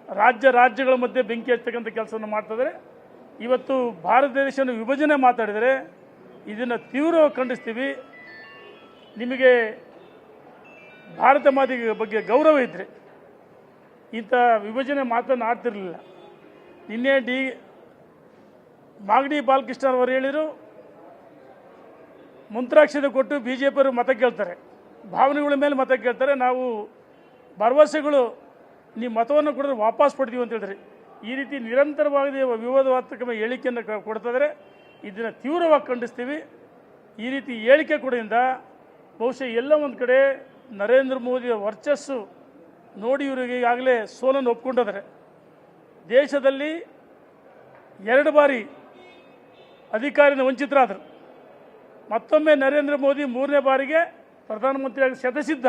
ರಾಜ್ಯಗಳ ಮಧ್ಯೆ ಬೆಂಕಿ ಹಚ್ಚತಕ್ಕಂಥ ಕೆಲಸವನ್ನು ಮಾಡ್ತಿದ್ದಾರೆ. ಇವತ್ತು ಭಾರತ ದೇಶವನ್ನು ವಿಭಜನೆ ಮಾತಾಡಿದರೆ ಇದನ್ನು ತೀವ್ರವಾಗಿ ಖಂಡಿಸ್ತೀವಿ. ನಿಮಗೆ ಭಾರತ ಮಾತೆ ಬಗ್ಗೆ ಗೌರವ ಇದ್ದರೆ ಇಂಥ ವಿಭಜನೆ ಮಾತನ್ನು ಆಡ್ತಿರಲಿಲ್ಲ. ನಿನ್ನೆ ಮಾಗಡಿ ಬಾಲಕೃಷ್ಣ ಅವರು ಹೇಳಿದರು, ಮಂತ್ರಾಕ್ಷತೆ ಕೊಟ್ಟು BJP ಮತ ಕೇಳ್ತಾರೆ, ಭಾವನೆಗಳ ಮೇಲೆ ಮತ ಕೇಳ್ತಾರೆ. ನಾವು ಭರವಸೆಗಳು ನೀವು ಮತವನ್ನು ಕೊಡಿದ್ರೆ ವಾಪಸ್ ಪಡ್ತೀವಿ ಅಂತ ಹೇಳಿದ್ರಿ. ಈ ರೀತಿ ನಿರಂತರವಾಗಿ ವಿವಾದಾತ್ಮಕ ಹೇಳಿಕೆಯನ್ನು ಕೊಡ್ತಿದ್ದಾರೆ. ಇದನ್ನು ತೀವ್ರವಾಗಿ ಖಂಡಿಸ್ತೀವಿ. ಈ ರೀತಿ ಹೇಳಿಕೆ ಕೊಡೋದ್ರಿಂದ ಬಹುಶಃ ಎಲ್ಲ ಒಂದು ಕಡೆ ನರೇಂದ್ರ ಮೋದಿಯ ವರ್ಚಸ್ಸು ನೋಡಿ ಇವರಿಗೆ ಈಗಾಗಲೇ ಸೋಲನ್ನು ಒಪ್ಕೊಂಡಿದ್ದಾರೆ. ದೇಶದಲ್ಲಿ 2 ಬಾರಿ ಅಧಿಕಾರಿನ ವಂಚಿತರಾದರು. ಮತ್ತೊಮ್ಮೆ ನರೇಂದ್ರ ಮೋದಿ 3ನೇ ಬಾರಿಗೆ ಪ್ರಧಾನಮಂತ್ರಿಯಾಗಿ ಶತಸಿದ್ಧ.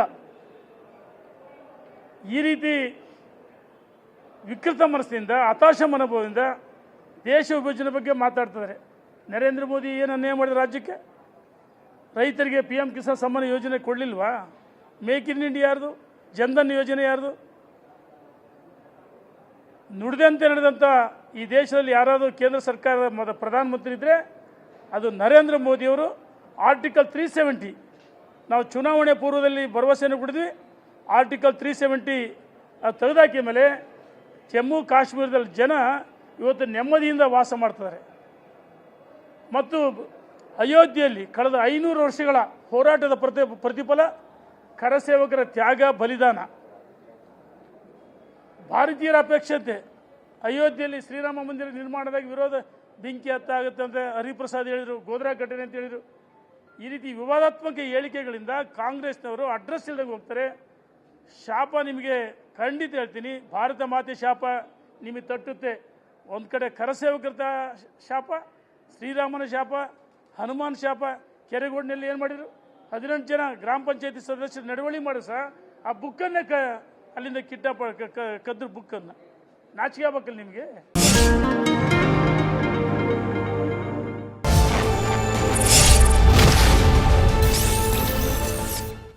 ಈ ರೀತಿ ವಿಕೃತ ಮನಸ್ಸಿನಿಂದ, ಹತಾಶ ಮನೋಭಾವದಿಂದ ದೇಶ ವಿಭಜನೆ ಬಗ್ಗೆ ಮಾತಾಡ್ತಿದ್ದಾರೆ. ನರೇಂದ್ರ ಮೋದಿ ಏನು ಅನ್ಯಾಯ ಮಾಡಿದ ರಾಜ್ಯಕ್ಕೆ? ರೈತರಿಗೆ PM ಕಿಸಾನ್ ಸಮ್ಮಾನ ಯೋಜನೆ ಕೊಡಲಿಲ್ವಾ? ಮೇಕ್ ಇನ್ ಇಂಡಿಯಾ ಯಾರ್ದು? ಜನ್ಧನ್ ಯೋಜನೆ ಯಾರ್ದು? ನುಡಿದಂತೆ ನಡೆದಂಥ ಈ ದೇಶದಲ್ಲಿ ಯಾರಾದರೂ ಕೇಂದ್ರ ಸರ್ಕಾರದ ಪ್ರಧಾನಮಂತ್ರಿ ಇದ್ದರೆ ಅದು ನರೇಂದ್ರ ಮೋದಿಯವರು. ಆರ್ಟಿಕಲ್ 370 ನಾವು ಚುನಾವಣೆ ಪೂರ್ವದಲ್ಲಿ ಭರವಸೆಯನ್ನು ಕೊಡಿದ್ವಿ. ಆರ್ಟಿಕಲ್ 370 ಅದು ತೆಗೆದಾಕಿದ ಮೇಲೆ ಜಮ್ಮು ಕಾಶ್ಮೀರದಲ್ಲಿ ಜನ ಇವತ್ತು ನೆಮ್ಮದಿಯಿಂದ ವಾಸ ಮಾಡ್ತಿದ್ದಾರೆ. ಮತ್ತು ಅಯೋಧ್ಯೆಯಲ್ಲಿ ಕಳೆದ 500 ವರ್ಷಗಳ ಹೋರಾಟದ ಪ್ರತಿಫಲ ಕರಸೇವಕರ ತ್ಯಾಗ, ಬಲಿದಾನ. ಭಾರತೀಯರ ಅಪೇಕ್ಷತೆ ಅಯೋಧ್ಯೆಯಲ್ಲಿ ಶ್ರೀರಾಮ ಮಂದಿರ ನಿರ್ಮಾಣದಾಗ ವಿರೋಧ, ಬೆಂಕಿ ಹತ್ತಾಗುತ್ತೆ ಅಂತ ಹರಿಪ್ರಸಾದ್ ಹೇಳಿದರು, ಗೋದ್ರಾ ಘಟನೆ ಅಂತ ಹೇಳಿದರು. ಈ ರೀತಿ ವಿವಾದಾತ್ಮಕ ಹೇಳಿಕೆಗಳಿಂದ ಕಾಂಗ್ರೆಸ್ನವರು ಅಡ್ರೆಸ್ ಇಲ್ಲದಂಗೆ ಹೋಗ್ತಾರೆ. ಶಾಪ ನಿಮಗೆ ಖಂಡಿತ ಹೇಳ್ತೀನಿ, ಭಾರತ ಮಾತೆ ಶಾಪ ನಿಮಗೆ ತಟ್ಟುತ್ತೆ. ಒಂದು ಕಡೆ ಕರಸೇವಕರ ಶಾಪ, ಶ್ರೀರಾಮನ ಶಾಪ, ಹನುಮಾನ್ ಶಾಪ. ಕೆರೆಗೋಡಿನಲ್ಲಿ ಏನು ಮಾಡಿದರು? 18 ಜನ ಗ್ರಾಮ ಪಂಚಾಯತಿ ಸದಸ್ಯರು ನಡವಳಿ ಮಾಡಿ ಸಹ ಆ ಬುಕ್ಕನ್ನೇ ಅಲ್ಲಿಂದ ಕದ್ದು ಬುಕ್ಕನ್ನು. ನಾಚಿಕೆ ಆಗಬೇಕಲ್ಲ ನಿಮಗೆ?